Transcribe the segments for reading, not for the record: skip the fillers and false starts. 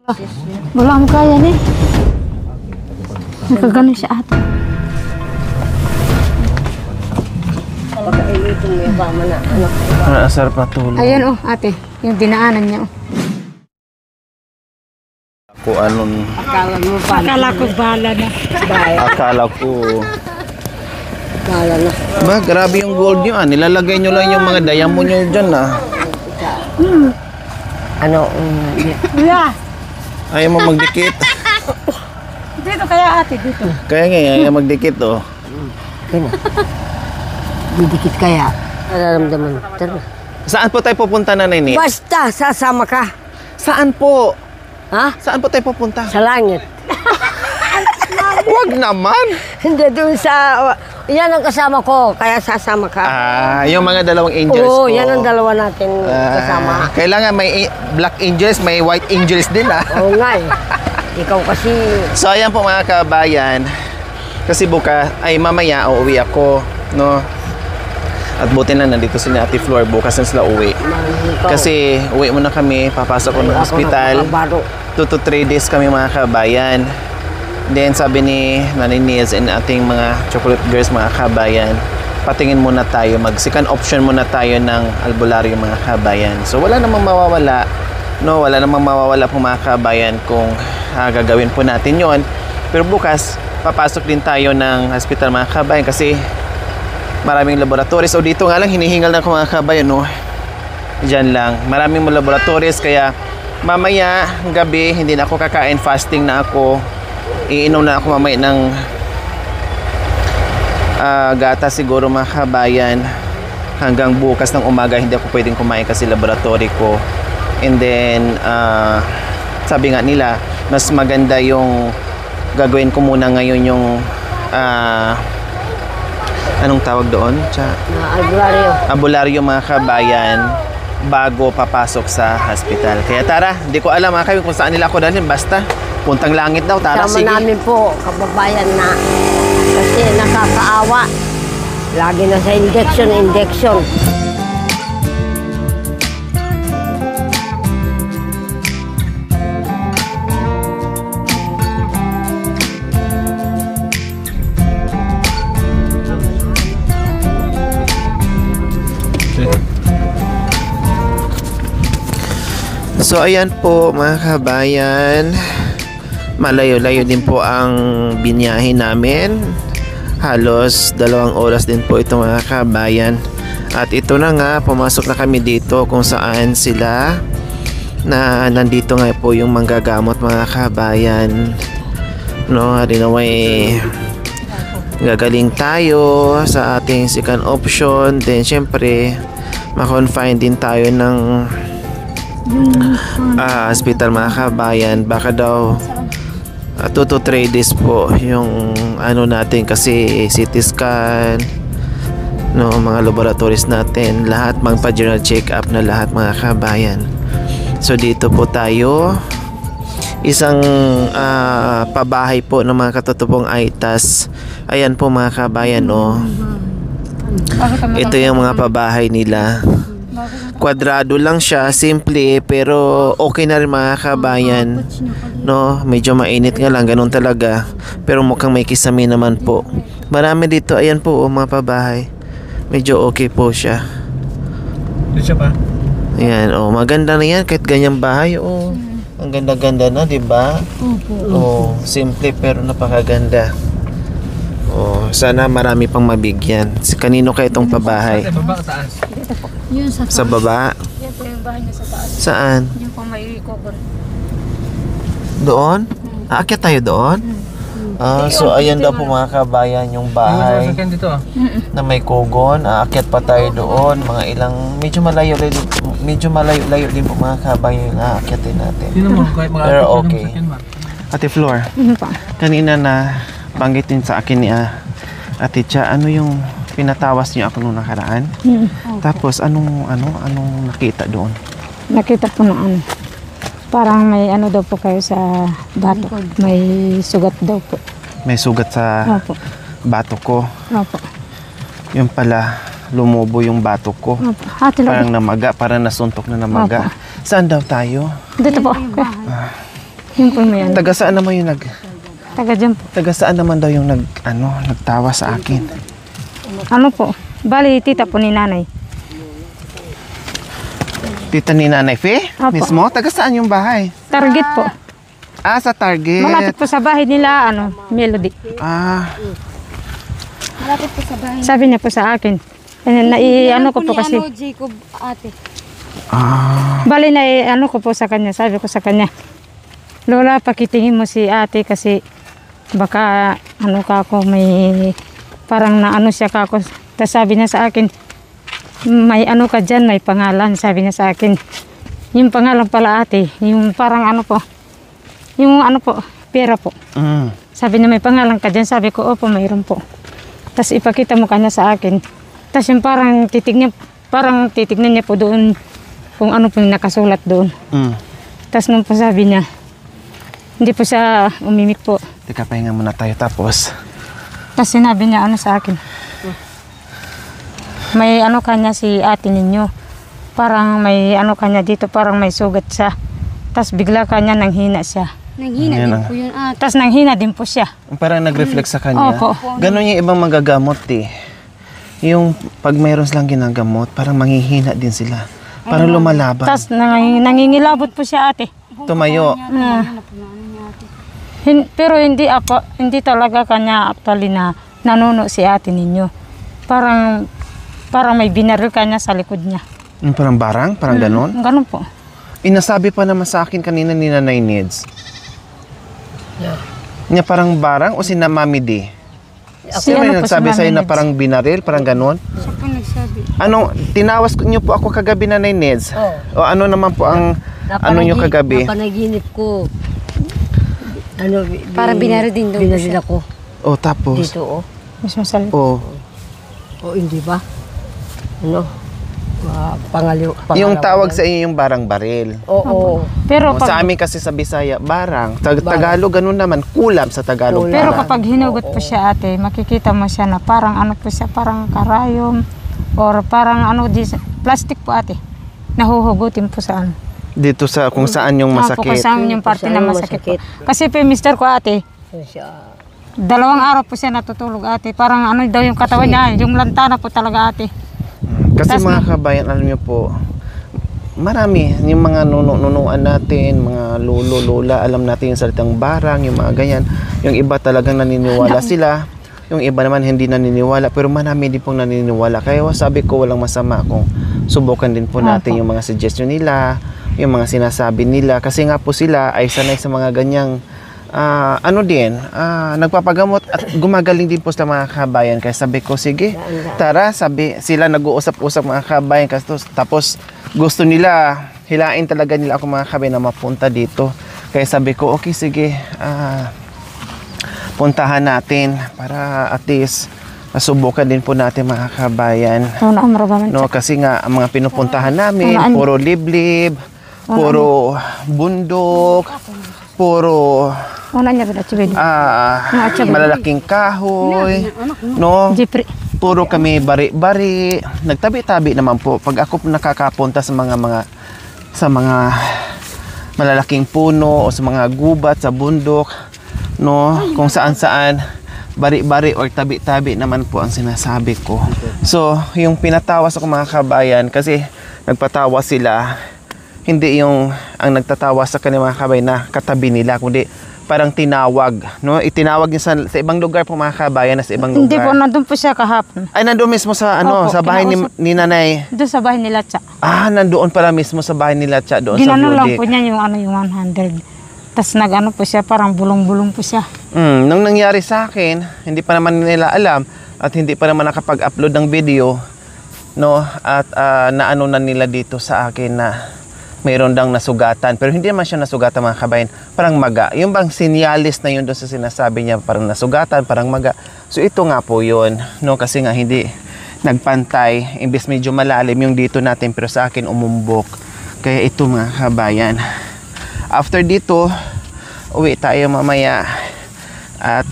Wala mo kaya ni. Nakagano siya ata. Asar patulong. Ayan oh, ate. Yung dinaanan niya oh. Kung anong... Akala ko bala na. Akala ko... Bala na. Ba, grabe yung gold nyo ah. Nilalagay nyo lang yung mga diamond nyo dyan ah. Yeah. Ayaw mo magdikit. Dito kaya ate, dito. Kaya nga, ayaw magdikit oh. Didikit kaya. Nararamdaman. Tara. Saan po tayo pupunta na, Nini? Basta, sasama ka. Saan po? Ha? Saan po tayo pupunta? Sa langit. Huwag naman! Hindi, doon sa... Yan ang kasama ko, kaya sasama ka. Ah, yung mga dalawang angels Oo, ko. yan ang dalawa natin kasama. Kailangan may black angels, may white angels din ah. Oo nga eh. Ikaw kasi... So ayan po mga kabayan. Kasi bukas, ay mamaya uuwi ako, no? At buti na nandito sila Ate Flor, bukas na sila uwi. Kasi uwi muna kami, papasok ko ng hospital. 2 to 3 days kami mga kabayan. Then sabi ni Nanay Niels and ating mga chocolate girls mga kabayan, patingin muna tayo, mag-second option muna tayo ng albularyo mga kabayan. So wala namang mawawala, no? Wala namang mawawala po mga kabayan kung gagawin po natin yon. Pero bukas, papasok din tayo ng hospital mga kabayan kasi maraming laboratories. So dito nga lang, hinihingal na ako mga kabayan, no? Diyan lang. Maraming laboratories kaya mamaya gabi, hindi na ako kakain, fasting na ako. Iinom na ako mamaya ng gata siguro mga kabayan. Hanggang bukas ng umaga hindi ako pwedeng kumain kasi laboratory ko. And then sabi nga nila mas maganda yung gagawin ko muna ngayon yung anong tawag doon? Albularyo. Albularyo mga kabayan bago papasok sa hospital. Kaya tara, hindi ko alam mga kabayan kung saan nila ako dalhin. Basta puntang langit daw. Tara, Sama sige. namin po, kababayan na. Kasi nakakaawa. Lagi na sa injection. So ayan po mga kabayan, malayo-layo din po ang binyahe namin. Halos 2 oras din po ito mga kabayan. At ito na nga, pumasok na kami dito kung saan sila na nandito nga po yung manggagamot mga kabayan. No, halimbawa gagaling tayo sa ating second option. Then syempre ma-confine din tayo ng hospital mga kabayan. Baka daw 2 to 3 days po yung ano natin kasi CT scan, no, mga laboratories natin, lahat magpa-general check up na lahat mga kabayan. So dito po tayo, isang pabahay po ng mga katutubong Aitas. Ayan po mga kabayan, no. Ito yung mga pabahay nila. Kwadrado lang siya, simple, pero okay na rin mga kabayan, no? Medyo mainit nga lang, ganun talaga, pero mukhang may kisame naman po. Marami dito, ayan po mga pabahay, medyo okay po siya. Siya pa? Ayan, maganda na yan kahit ganyang bahay, ang ganda-ganda na, diba? Simple pero napakaganda. Sana marami pang mabigyan. Kanino kaya itong pabahay? Sa baba, taas. Yun Sa baba? Yan po yung bahay niya sa taas. Saan? Yung po may cover. Doon? Aakyat tayo doon? So ayan daw po mga kabayan yung bahay Sasakyan dito ah. na may kugon. Aakyat pa tayo doon. Mga ilang, medyo malayo din po mga kabayan yung aakyatin natin. Sino mo? Kahit Pero okay. Ate Flor, Ano pa? kanina na banggitin sa akin ni Ate Cha, ano yung pinatawas niyo ako nung nakaraan? Tapos anong nakita doon? Nakita po na ano. Parang may ano daw po kayo sa bato. May sugat daw po. May sugat sa Opo. bato ko. Opo. Yung pala, lumubo yung bato ko. Opo. Ate Parang Lord. namaga, parang nasuntok na namaga. Saan daw tayo? Dito po. Yung po may ano. Taga saan naman yung Taga dyan po. taga saan naman daw yung nagtawa sa akin? Ano po? Bali, tita po ni nanay. Tita ni Nanay Fe? Opo. Mismo? Taga saan yung bahay? Target po. Ah, sa Target. Malapit po sa bahay nila, ano, Melody. Ah, Sabi niya po sa akin. Ano ko po kasi. Jacob, ate. Bali ano ko po sa kanya. Sabi ko sa kanya, Lola, pakitingin mo si ate kasi baka ano ka ako may parang naano siya ka ako. Tapos sabi niya sa akin, may ano ka dyan, may pangalan. Sabi niya sa akin, yung pangalan pala ate, yung parang ano po, yung ano po, pera po. Sabi niya may pangalan ka dyan. Sabi ko, opo, mayroon po. Tapos ipakita mo kanya sa akin. Tapos yung parang titignan niya po doon kung ano po yung nakasulat doon. Tapos nung po sabi niya, hindi po siya umimik po. Teka, pahinga muna tayo tapos. Tapos sinabi niya ano sa akin. May ano kanya si ate ninyo. Parang may ano kanya dito, parang may sugat siya. Tapos bigla kanya nanghina siya. Nanghina Yan din ang- po yun, ate. Tapos nanghina din po siya. Parang nag-reflect sa kanya. Opo. Ganon yung ibang magagamot eh. Yung pag mayroon silang ginagamot, parang manghihina din sila. Parang lumalaban. Tapos nangingilabot po siya ate. Tumayo. Pero hindi talaga kanya actually na nanuno si ate ninyo. Parang may binaril kanya sa likod niya. Yung parang barang, parang ganon. Ganun po. Inasabi pa naman sa akin kanina ni Nanay Neds. Niya parang barang o si na Mami D? Sino ano may po, nagsabi si sa'yo Mami na Neds. parang binaril, parang ganon? Siya po nagsabi. Anong, tinawas niyo po ako kagabi na Nanay Neds? O ano naman po ang, ano niyo kagabi? Napanaginip ko. Ano, Para binaril din daw binaril siya. ako. O tapos? Dito, oh. Mismo sa O, O, hindi ba? Ano? yung tawag sa inyo yung barang baril. Oo. Pero O, sa pag, amin kasi sa Bisaya, barang. Tagalog, ganun naman. Kulam sa Tagalog. pero barang. kapag hinugot po siya ate, makikita mo siya na parang ano po siya, parang karayom or parang ano, plastic po ate. Nahuhugutin po sa ano. Dito sa kung saan yung Opo, masakit. kasama yung parte Kung na saan masakit po. masakit. Kasi po yung mister ko ate, Siya. 2 araw po siya natutulog ate. Parang ano daw yung katawan niya, yung lantana po talaga ate. Kasi Tas mga kabayan, alam niyo po, marami, yung mga nunuan natin, mga lolo, lola, alam natin yung salitang barang, yung mga ganyan. Yung iba talagang naniniwala sila, yung iba naman hindi naniniwala, pero marami din pong naniniwala. Kaya sabi ko, walang masama kung subukan din po natin yung mga suggestion nila, yung mga sinasabi nila. Kasi nga po sila ay sanay sa mga ganyang nagpapagamot at gumagaling din po sa mga kabayan. Kaya sabi ko, sige, tara, sabi, sila nag-uusap-usap mga kabayan. Tapos gusto nila, hilain talaga nila ako mga kabayan na mapunta dito. Kaya sabi ko, okay, sige, puntahan natin para at least subukan din po natin mga kabayan. Una amrabaman No, kasi nga ang mga pinupuntahan namin, Ano, puro liblib, puro bundok, puro Una niya rin at sibig. malalaking kahoy, no? Jeffrey. Puro kami bari-bari, nagtabi-tabi naman po. Pag ako nakakapunta sa mga malalaking puno o sa mga gubat sa bundok, no, kung saan-saan bari-bari or tabi-tabi naman po ang sinasabi ko. So, yung pinatawas ako mga kabayan kasi nagpatawa sila, hindi yung ang nagtatawa sa kanila mga kabayan na katabi nila, kundi parang tinawag, no? Itinawag niya sa ibang lugar po mga kabayan, na sa ibang Hindi po, lugar. nandun po siya kahapon. Ay, nandoon mismo sa ano, Opo, sa bahay ni Nanay. Doon sa bahay nila Tsa. Nandoon pala mismo sa bahay nila Tsa, doon Ginano sa lang Beauty. po niya yung yung 100. Tapos nag-ano po siya, parang bulong-bulong po siya. Nung nangyari sa akin, hindi pa naman nila alam at hindi pa naman nakapag-upload ng video, no? At naano na nila dito sa akin na mayroon dang nasugatan. Pero hindi naman siya nasugatan mga kabayan, parang maga. Yung bang sinyalis na yun doon sa sinasabi niya, parang nasugatan, parang maga. So ito nga po yun, no? Kasi nga hindi nagpantay, imbes medyo malalim yung dito natin, pero sa akin umumbok. Kaya ito mga kabayan. After dito, uwi tayo mamaya. At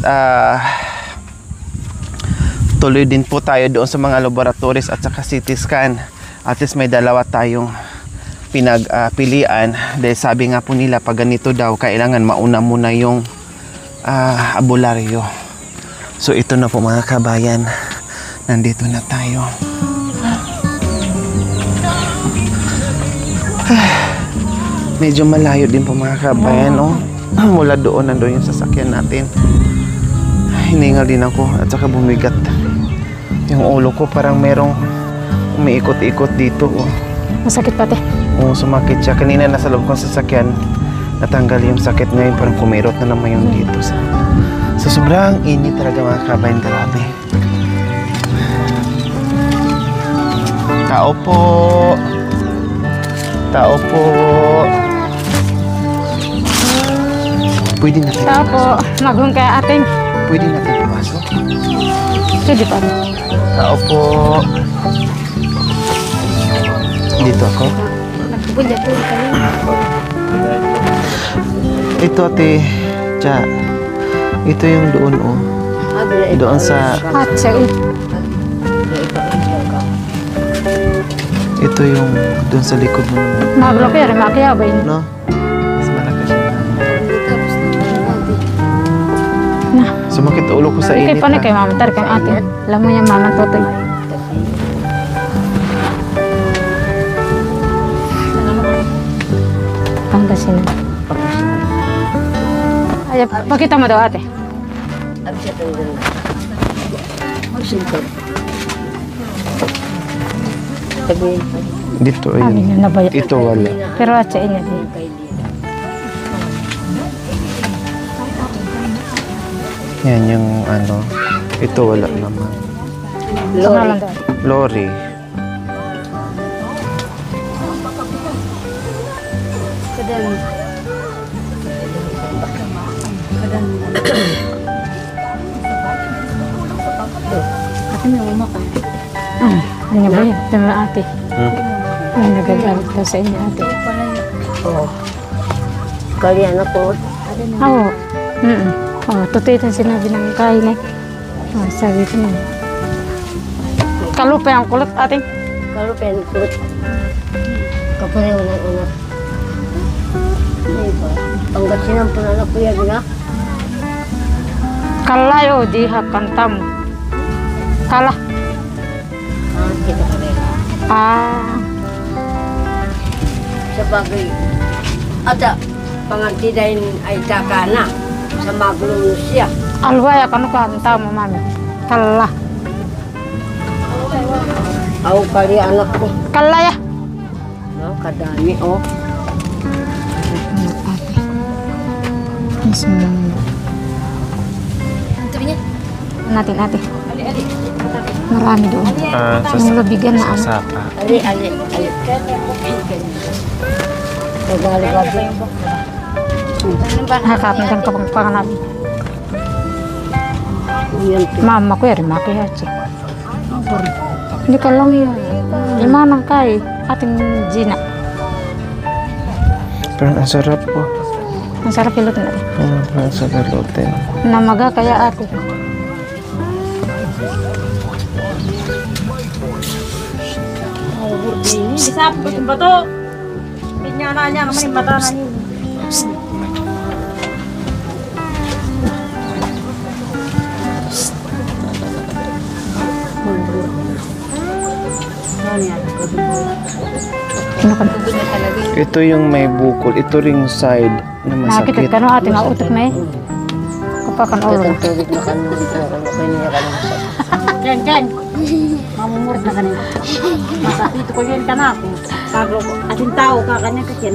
tuloy din po tayo doon sa mga laboratories at saka CT scan. At least may dalawa tayong pinagpilian dahil sabi nga po nila pag ganito daw kailangan mauna muna yung albularyo. So ito na po mga kabayan, nandito na tayo. Medyo malayo din po mga kabayan, oh. Mula doon, nandun yung sasakyan natin. Hiningal din ako at saka bumigat. Yung ulo ko parang merong umiikot-ikot dito, oh. Masakit pati. Oo, sumakit siya. Kanina nasa loob kong sasakyan, natanggal yung sakit ngayon, parang kumirot na naman yung dito. Sa sobrang init talaga mga kabayan, grabe. Tao po. Tao po. Pwede natin Tao po, maghung kaya ating. Pwede natin pumasok. Pwede pa. Tao po. Dito ako. Nagpupunta po kami. Ito ate, Cha. Ito yung doon, oh. Doon sa... At sa Ito yung doon sa likod mo. mablo ko yun, makiyabay. No? Mas malakas siya. Na, Sumakit ulo ko sa hindi init. pa na kay mama tar kay ate. Alam mo yung mama totoy. Pangasinan. Ay, pakita mo daw ate. Dito, Sabi ayun. niya nabaya. Ito wala. Pero at sa inyo din. Yan yung ano. Ito wala naman. Pangalan daw. Lori. Ano ba yun? Tama ate. Hmm? Ay, nagagalit daw sa inyo ate. Oo. Kalian ako. Oo. Oo, totoo ito ang sinabi ng kain eh. Oh, sabi ko na. Kalupa ang kulot ate. Kalau penut. Kapareho na unak. Pangasinan po na anak ko yan na. Kalayo di hakantam. Kala. Kita pareho. Ah. Sa bagay. Ata, pangantidain ay takana. Sa maglulus siya. Alwaya kanu kantam mami. Kala. Ako kali anak ko. Kalaya. No, kadami oh. Ate. Mismo. Natin ate. Marami doon. Yung labigan na ano. Sapa. Ali. Tagalog. Nakakapin kang kapangpangan natin. Yan. Mama ko yun, makihachi. Hindi ka lang yun. Lima nang kay ating Gina. Pero ang sarap po. Ang sarap ilot na rin. Ang sarap lote. Namaga kaya ate. Bisap ko yung bato. Pinyana niya naman yung mata na niya. Ano ka? Ito yung may bukol. Ito ring side na Nakakita masakit. ka no ate nga utot may. Kapakan ulo na. Tubig na kanon. Okay niya kanon. Diyan. Mamumurot na kanina. Masakit ko yun ka na ako. Paglo ko. Ating tao ka kanya kakin.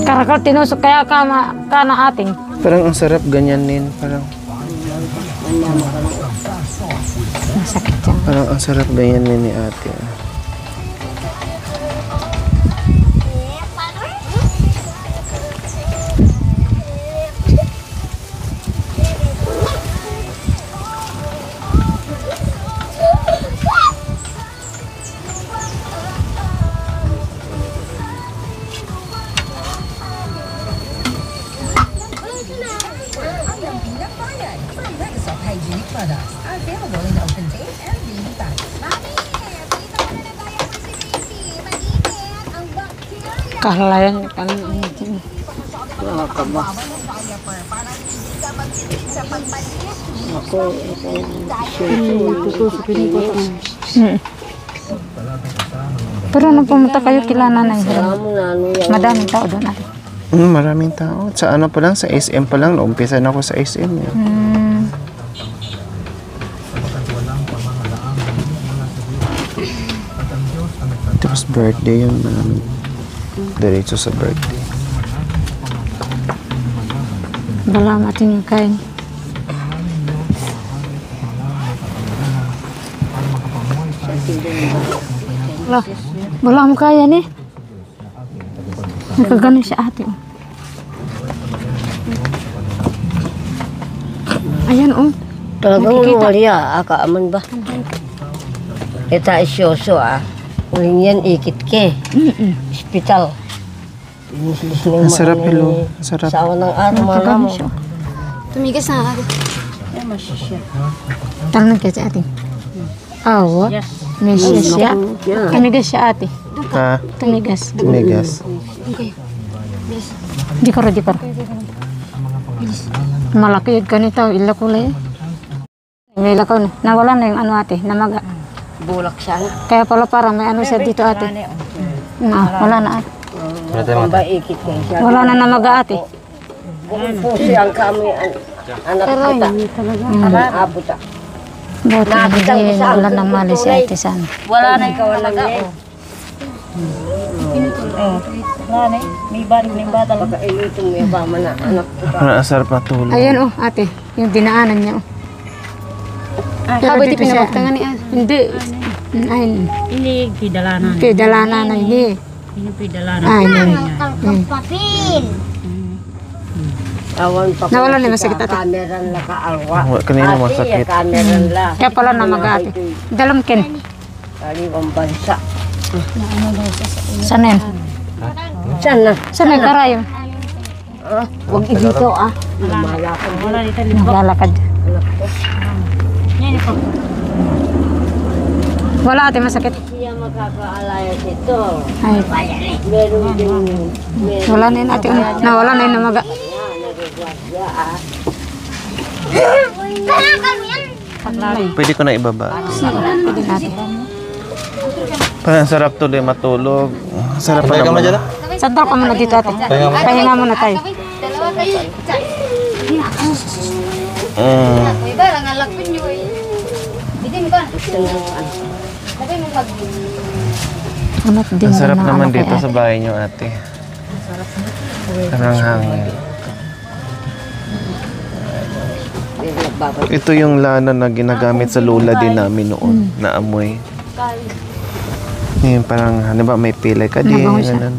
Karakal tinusok kaya ka na ating. Parang ang sarap ganyan din. Parang Masakit siya. Parang ang sarap ganyan din ni ate. Kahalayan kan. Nakakaba. Ako, Pero nung pumunta kayo kila Nanay Helen, mo na ano yan. madaming tao doon ate. Maraming tao. Sa ano pa lang, sa SM pa lang. Naumpisa na ako sa SM. Eh. Tapos birthday yun namin. Diretso sa birthday. Balamatin yung kain. Wala mo kaya ni. Nakaganon siya ate. Oh. Ayan oh. Talagang waliya, akaaman ba? Ita isyoso Uling yan, ikit ke. Hospital. Ang sarap, Pilo. Ang sarap. Sawa ng araw, mga Nakaganon mo. siya. Tumigas na ate. Tanong kayo sa ate. Awa. May siya. Tumigas siya ate. Ha? Tumigas. Tumigas. Di ko. Malaki yung ganito. Ila kulay. May lakaw na. Nawala na yung ano ate. Namaga. Bulak siya. Kaya pala parang may ano siya dito ate. Wala na ate. Ang ba ikit ke siya. Wala na namaga ate. Po siyang kami, anak kita. Abot Buti hindi wala nang mali si ate sana. Wala na ikaw lang ako. Nanay, may bata lang. Ito mo yung bama na anak kita. Ang sarap na tulog. Ayan oh ate. Yung dinaanan niya oh. Pero dito siya. Hindi. Ay, Hindi, pidalanan. pidalanan na hindi. Hindi pidalanan. Ay, hindi. Awan pa Nawala na yung masakit, ate. Kameran la kaalwa. Kanina masakit. Kameran la. Kaya pala namaga ate. Dalamkin. Kaliwang bansa. Sana yan? Saan na? Sana yung karayo? Huwag dito Lumalakad. Wala dito. Naglalakad. Yan ito. Wala ate masakit. Siya magkakaalaya dito. Ay, Meron din. wala na yun ate. Nawala na yun namaga. Pwede ko na ibaba. Pwede natin. Parang sarap tuloy matulog. Sarap pa naman. Sandal ka muna dito ate. Pahinga muna tayo. Anak din Ang sarap ng naman anak kay dito ate. sa bahay niyo, ate. Parang hangin. Ito yung lana na ginagamit sa lola din namin noon, na amoy. Yung parang, ano ba, may pilay ka din. Mabango siya. Ganun.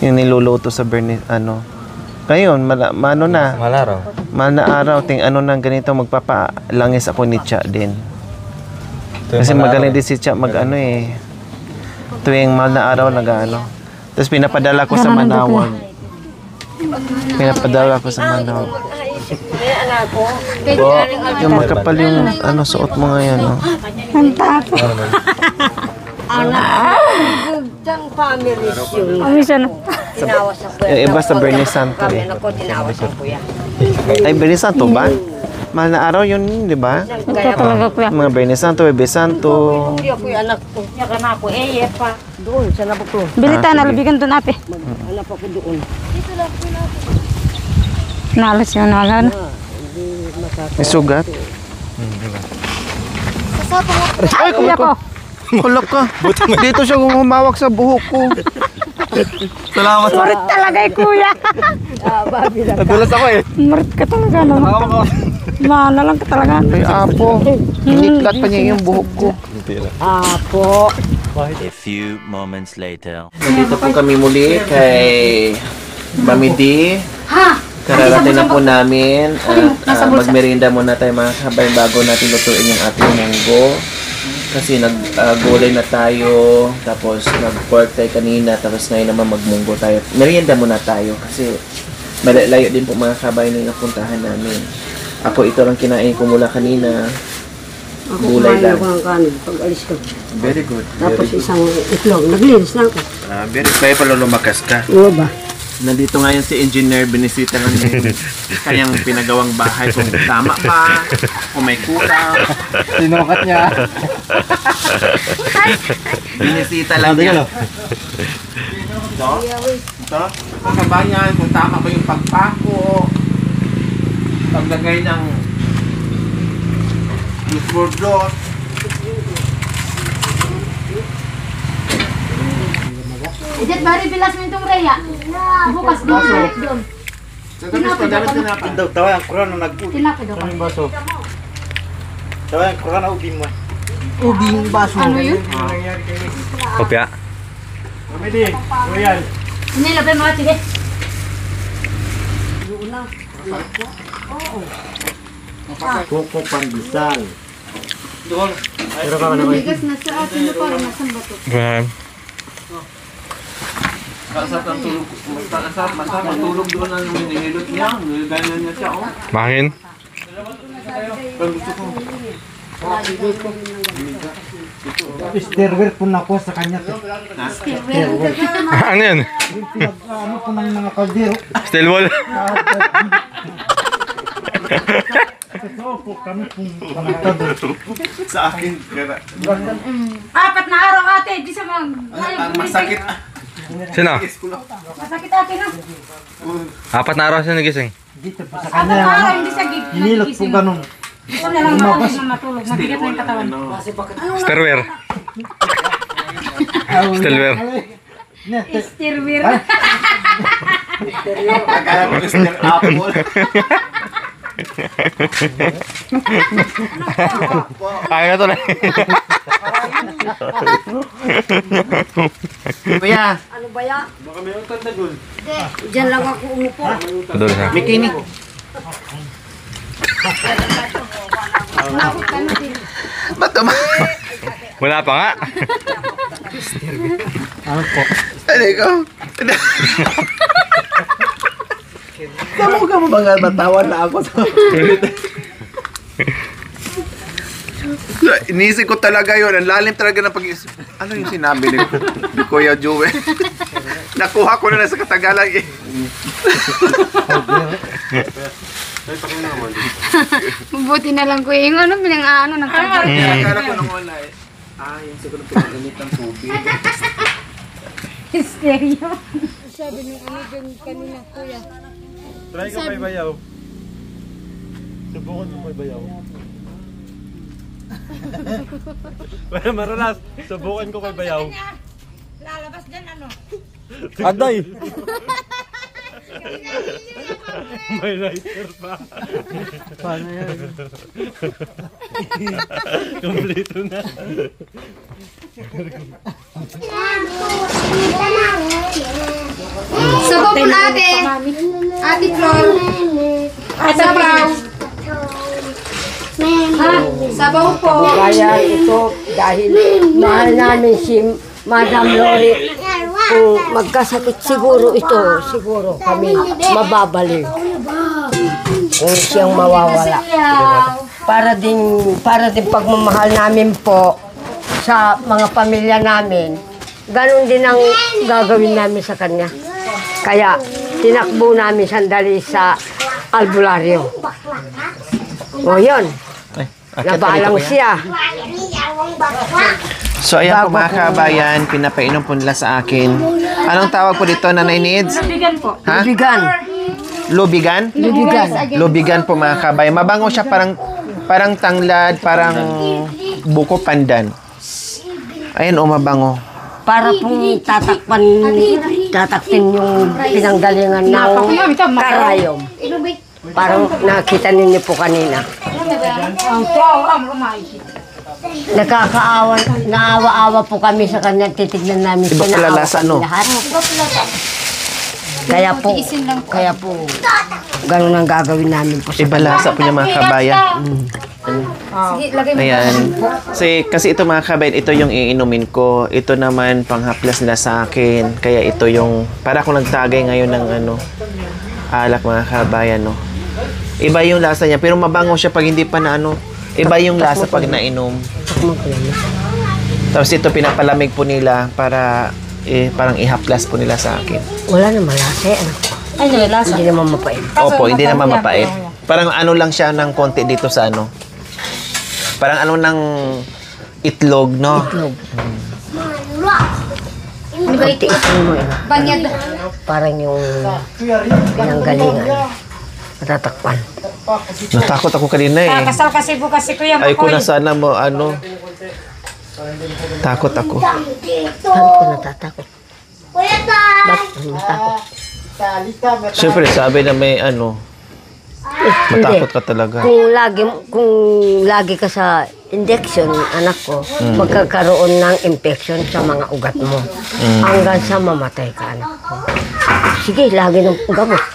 Yung niluluto sa ano. Ngayon, mano na. Malaraw. Mana araw, ting ano nang ganito, magpapalangis ako ni Cha din. Kasi magaling din si Cha mag ano eh. Tuwing mahal na araw nag-ano. Tapos pinapadala ko sa Manawag. Pinapadala ko sa Manawag. Oh, yung makapal yung ano suot mo ngayon. Oh. Ang tapo. Gugtang family yun. Umisa na. Tinawa sa kuya. Yung iba sa Bernie Santo Kami eh. na ko, tinawa sa kuya. Ay, Bernie Santo ba? Mahal na araw yun, di ba? Ito talaga kuya. Mga Bernie Santo, Bebe Santo. Hindi ako yung anak ko. Yan ka na ako. Pa. Doon, sa nabuklo. Bilita na labigan doon ate. Anak ako doon. Nalas yun nalan. May sugat. Ay, kuya ko. Kulak ka. Dito siya humawak sa buhok ko. Salamat. Murit talaga eh kuya. Nadulas ako eh. Murit ka talaga naman. Mana lang ka talaga. Ay, apo. Iniklat pa niya yung buhok ko. Apo. A few moments later. Nandito po kami muli kay Mami D. Kararating na po namin. Magmerienda muna tayo mga kabay bago natin lutuin yung ating munggo. Kasi nag-gulay na tayo, tapos nag-pork tayo kanina, tapos ngayon naman magmunggo tayo. Merienda muna tayo kasi malayo din po mga kabay na napuntahan namin. Ako ito lang kinain ko mula kanina. Ako Gulay kumain lang. ako ng kanin pag alis ko. Very good. Tapos isang itlog. Naglinis na ako. Very kaya pala lumakas ka. Oo ba? Nandito ngayon si engineer, binisita lang yung kanyang pinagawang bahay kung tama pa, kung may kulang. Sinukat niya. Binisita lang niya. Ito, mga kabayan, kung tama ba yung pagpako, paglagay ng bordot. Idet, bari bilas mo itong Rhea. Bukas din balik doon. Daw tawa ang kurang na nag-ubi. Tinapid ako. Yung baso. Tawa ang kurang na ubi mo. Ano yun? Kopya. Kamili, Royal. Nilapay mo, sige. Koko pandesal. Bigas na sa atin na parang nasang bato. Masarap ang tulog. Masarap ang tulog doon ang hinihilot niya. Ganyan niya siya, oh. Mahangin. Pero gusto ko. Stairwell po na ko sa kanya. Ano yan? Ano po ng mga kaldero. Steel wall. Oo po kami pong panagtado. Sa akin, gara. 4 na araw ate, di sa mga... Ang masakit. Sino? Masakit ate na. 4 na araw siya nagising. Dito po sa 4 na araw, kanya. hindi siya Hinilot po ganun. Gusto na lang matulog na matulog. Mabigat na yung katawan. Stairwear. Stairwear. Stirwir. Akala ko gusto ng apple. Kaya to na. Kuya, Ano ba yan? Baka may utanda doon. Diyan lang ako umupo. Doon siya. bikini. Ba't Wala pa nga. Ano po? Ano ko? Kamu ka mo ba nga matawan na ako sa Inisip ko talaga yun. Ang lalim talaga ng pag-iisip. Ano yung sinabi ni Kuya Joey? Nakuha ko na sa Katagalan eh. Mabuti na lang ko yung ano, pinang-ano, nagkakaroon. Akala ko nung una eh. Yung siguro pinagamit ng tubig. Stereo. Try ko may bayaw. Subukan mo may bayaw. Well, maralas. Subukan ko kay bayaw. Lalabas dyan ano? Aday! May lighter pa. Paano yan? Kompleto na. Sabaw po natin. Ate Flor. Sabaw. Sabaw po. Kaya ito dahil mahal namin si Madam Lori. Kung magkasakit siguro ito, siguro kami mababalik. Kung siyang mawawala. Para din pagmamahal namin po sa mga pamilya namin, ganun din ang gagawin namin sa kanya. Kaya tinakbo namin sandali sa albularyo. O yun, nabalang siya. So ayan po mga kabayan, pinapainom po nila sa akin. Anong tawag po dito, Nanay Nids? Bigan po. Ha? Bigan. Lubigan? Bigan. Lubigan po mga kabayan. Mabango siya, parang tanglad, parang buko pandan. Ayan o, mabango. Para pong tatakpan yung pinanggalingan ng karayom. Parang nakita ninyo po kanina. Naawa-awa po kami sa kanya, titignan namin Iba pala lasa, no? lahat. Kaya po, ganun ang gagawin namin po sa Iba lasa po niya mga kabayan. Sige, lagay mo. Ayan. Kasi ito mga kabayan, ito yung iinumin ko. Ito naman panghaplas nila sa akin. Kaya ito yung, para akong nagtagay ngayon ng alak mga kabayan, no. Iba yung lasa niya, pero mabango siya pag hindi pa na Iba yung lasa pag nainom. Tapos ito pinapalamig po nila para parang ihaplas po nila sa akin. Wala naman lasa anak ko. Ay, may lasa. Hindi naman mapait. Opo, hindi naman mapait. Parang ano lang siya ng konti dito sa ano. Parang ano ng itlog, no? Itlog. Hindi ba ito? Ano mo ina? Banyag. Parang yung pinanggalingan. Matatakpan. Natakot ako kanina eh. Kasal kasi bukas si Kuya Ay, kung Makoy. na sana mo, ano. Takot ako. Bakit ka natatakot? Bakit ka natatakot? Siyempre, sabi na may ano, matakot ka talaga. Kung lagi ka sa injection, anak ko, magkakaroon ng infection sa mga ugat mo. Hanggang sa mamatay ka, anak ko. Sige, lagi ng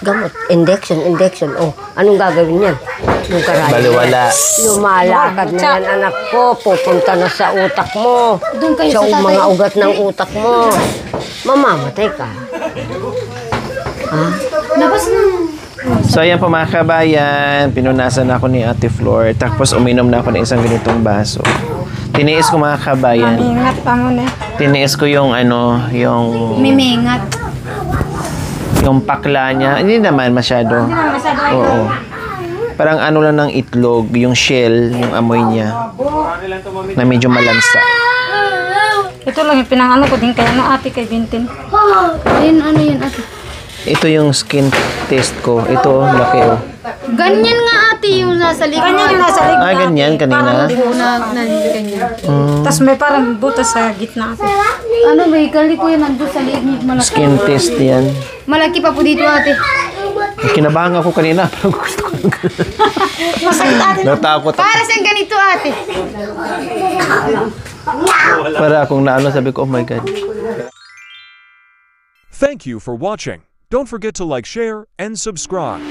gamot. Injection. Oh, anong gagawin yan? Yung karaya. Baliwala. Lumalakad na yan, anak ko. Pupunta na sa utak mo. Doon kayo Sa sa tatay. mga ugat ng utak mo. Mamamatay ka. Labas na. So, ayan po mga kabayan, pinunasan ako ni Ate Flor, tapos uminom na ako ng isang ganitong baso. Tiniis ko mga kabayan. Ingat pa muna. Tiniis ko yung ano, yung pakla niya. Hindi naman masyado. Oo. Parang ano lang ng itlog, yung shell, yung amoy niya. Na medyo malansa. Ito lang yung pinangano ko din kaya no ate kay Bintin. Ayun, ano yun, ate? Ito yung skin test ko. Ito, laki oh. Ganyan nga, ate, yung nasa likod. Ganyan yung nasa likod. Ah, ganyan, kanina. Ganyan. Tapos may parang butas sa gitna ate. Ano ba, ikali ko yan, nandun sa liig niyo, malaki. Skin test yan. Malaki pa po dito, ate. Kinabahan ako kanina. Masakit ate. Natakot ako. Para sa ganito, ate. Para akong naano, sabi ko, oh my God. Thank you for watching. Don't forget to like, share, and subscribe.